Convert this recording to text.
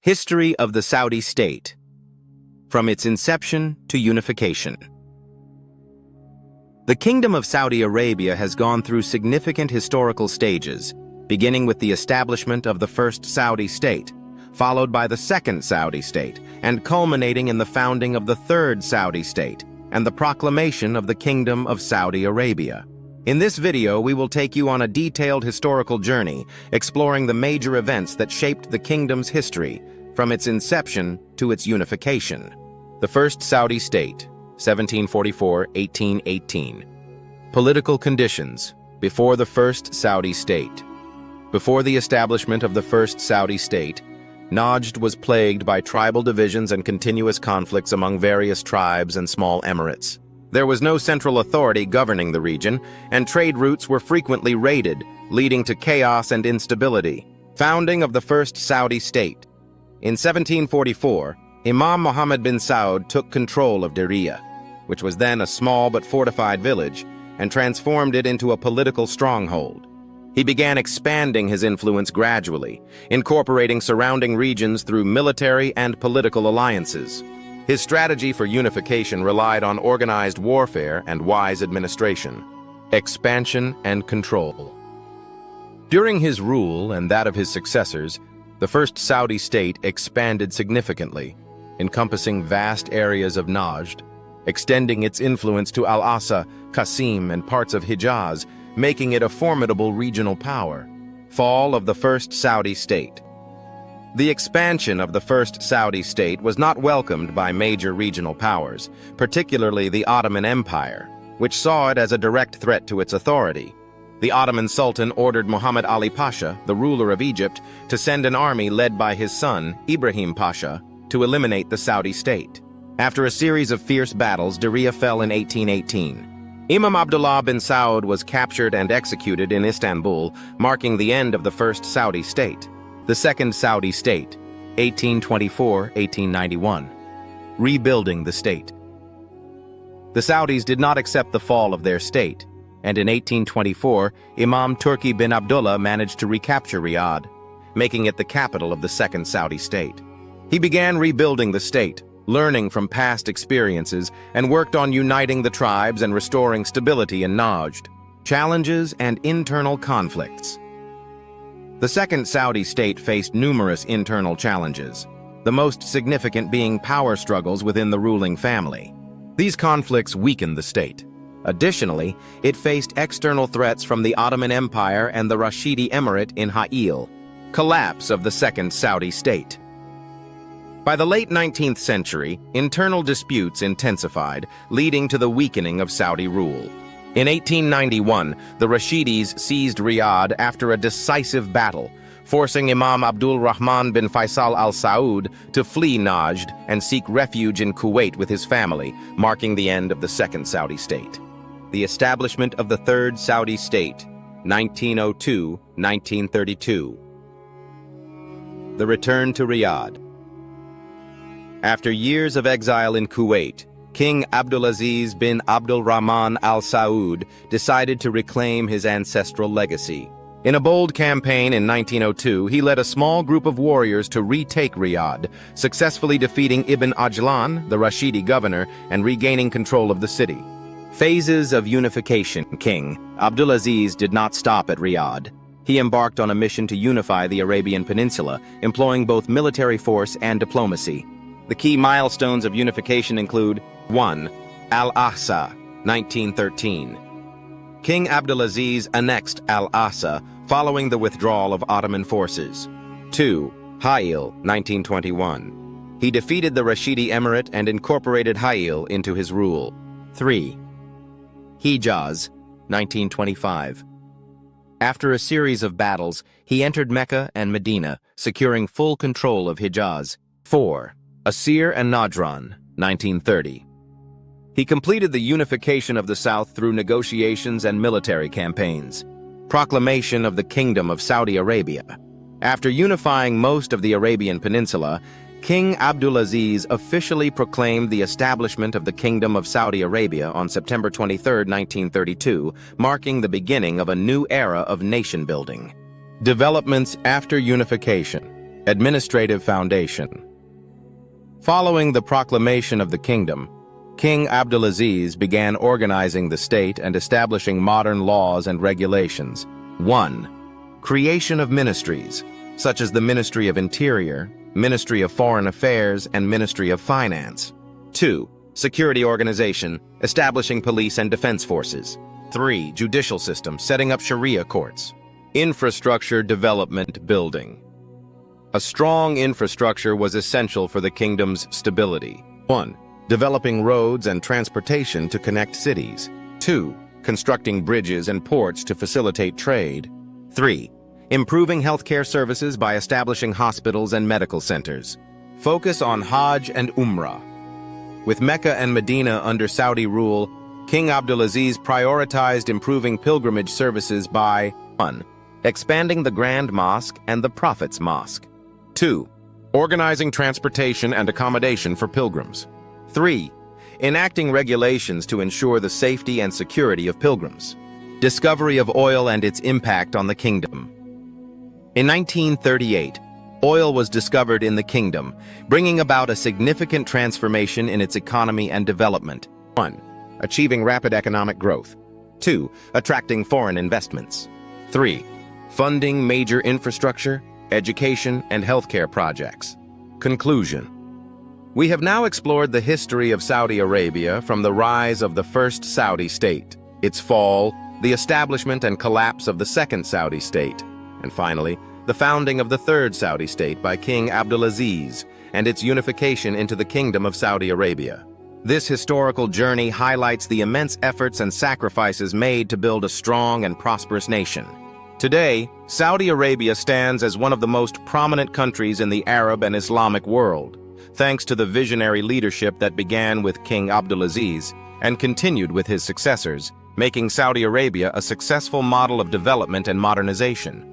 History of the Saudi state, from its inception to unification. The Kingdom of Saudi Arabia has gone through significant historical stages, beginning with the establishment of the first Saudi state, followed by the second Saudi state, and culminating in the founding of the third Saudi state and the proclamation of the Kingdom of Saudi Arabia. In this video, we will take you on a detailed historical journey, exploring the major events that shaped the kingdom's history, from its inception to its unification. The First Saudi State, 1744-1818. Political conditions before the First Saudi State. Before the establishment of the First Saudi State, Najd was plagued by tribal divisions and continuous conflicts among various tribes and small emirates. There was no central authority governing the region, and trade routes were frequently raided, leading to chaos and instability. Founding of the First Saudi State. In 1744, Imam Muhammad bin Saud took control of Diriyah, which was then a small but fortified village, and transformed it into a political stronghold. He began expanding his influence gradually, incorporating surrounding regions through military and political alliances. His strategy for unification relied on organized warfare and wise administration, expansion and control. During his rule and that of his successors, the First Saudi State expanded significantly, encompassing vast areas of Najd, extending its influence to Al-Asa, Qasim, and parts of Hijaz, making it a formidable regional power. Fall of the First Saudi State. The expansion of the First Saudi State was not welcomed by major regional powers, particularly the Ottoman Empire, which saw it as a direct threat to its authority. The Ottoman Sultan ordered Muhammad Ali Pasha, the ruler of Egypt, to send an army led by his son, Ibrahim Pasha, to eliminate the Saudi state. After a series of fierce battles, Diriyah fell in 1818. Imam Abdullah bin Saud was captured and executed in Istanbul, marking the end of the First Saudi State. The Second Saudi State, 1824-1891. Rebuilding the state. The Saudis did not accept the fall of their state, and in 1824, Imam Turki bin Abdullah managed to recapture Riyadh, making it the capital of the Second Saudi State. He began rebuilding the state, learning from past experiences, and worked on uniting the tribes and restoring stability in Najd. Challenges and internal conflicts. The Second Saudi State faced numerous internal challenges, the most significant being power struggles within the ruling family. These conflicts weakened the state. Additionally, it faced external threats from the Ottoman Empire and the Rashidi Emirate in Ha'il. Collapse of the Second Saudi State. By the late 19th century, internal disputes intensified, leading to the weakening of Saudi rule. In 1891, the Rashidis seized Riyadh after a decisive battle, forcing Imam Abdul Rahman bin Faisal al Saud to flee Najd and seek refuge in Kuwait with his family, marking the end of the Second Saudi State. The establishment of the Third Saudi State, 1902-1932. The return to Riyadh. After years of exile in Kuwait, King Abdulaziz bin Abdul Rahman al Saud decided to reclaim his ancestral legacy. In a bold campaign in 1902, he led a small group of warriors to retake Riyadh, successfully defeating Ibn Ajlan, the Rashidi governor, and regaining control of the city. Phases of unification. King Abdulaziz did not stop at Riyadh. He embarked on a mission to unify the Arabian Peninsula, employing both military force and diplomacy. The key milestones of unification include 1. Al-Aqsa, 1913. King Abdulaziz annexed Al-Aqsa following the withdrawal of Ottoman forces. 2. Ha'il, 1921. He defeated the Rashidi Emirate and incorporated Ha'il into his rule. 3. Hijaz, 1925. After a series of battles, he entered Mecca and Medina, securing full control of Hijaz. 4. Asir and Najran, 1930. He completed the unification of the South through negotiations and military campaigns. Proclamation of the Kingdom of Saudi Arabia. After unifying most of the Arabian Peninsula, King Abdulaziz officially proclaimed the establishment of the Kingdom of Saudi Arabia on September 23, 1932, marking the beginning of a new era of nation-building. Developments after unification. Administrative foundation. Following the proclamation of the kingdom, King Abdulaziz began organizing the state and establishing modern laws and regulations. 1. Creation of ministries, such as the Ministry of Interior, Ministry of Foreign Affairs, and Ministry of Finance. 2. Security organization, establishing police and defense forces. 3. Judicial system, setting up Sharia courts. Infrastructure development building. A strong infrastructure was essential for the kingdom's stability. 1. Developing roads and transportation to connect cities. 2. Constructing bridges and ports to facilitate trade. 3. Improving healthcare services by establishing hospitals and medical centers. Focus on Hajj and Umrah. With Mecca and Medina under Saudi rule, King Abdulaziz prioritized improving pilgrimage services by 1. Expanding the Grand Mosque and the Prophet's Mosque. 2. Organizing transportation and accommodation for pilgrims. 3. Enacting regulations to ensure the safety and security of pilgrims. Discovery of oil and its impact on the kingdom. In 1938, oil was discovered in the kingdom, bringing about a significant transformation in its economy and development. 1. Achieving rapid economic growth. 2. Attracting foreign investments. 3. Funding major infrastructure, education, and healthcare projects. Conclusion. We have now explored the history of Saudi Arabia from the rise of the first Saudi state, its fall, the establishment and collapse of the second Saudi state, and finally, the founding of the third Saudi state by King Abdulaziz and its unification into the Kingdom of Saudi Arabia. This historical journey highlights the immense efforts and sacrifices made to build a strong and prosperous nation. Today, Saudi Arabia stands as one of the most prominent countries in the Arab and Islamic world, thanks to the visionary leadership that began with King Abdulaziz and continued with his successors, making Saudi Arabia a successful model of development and modernization.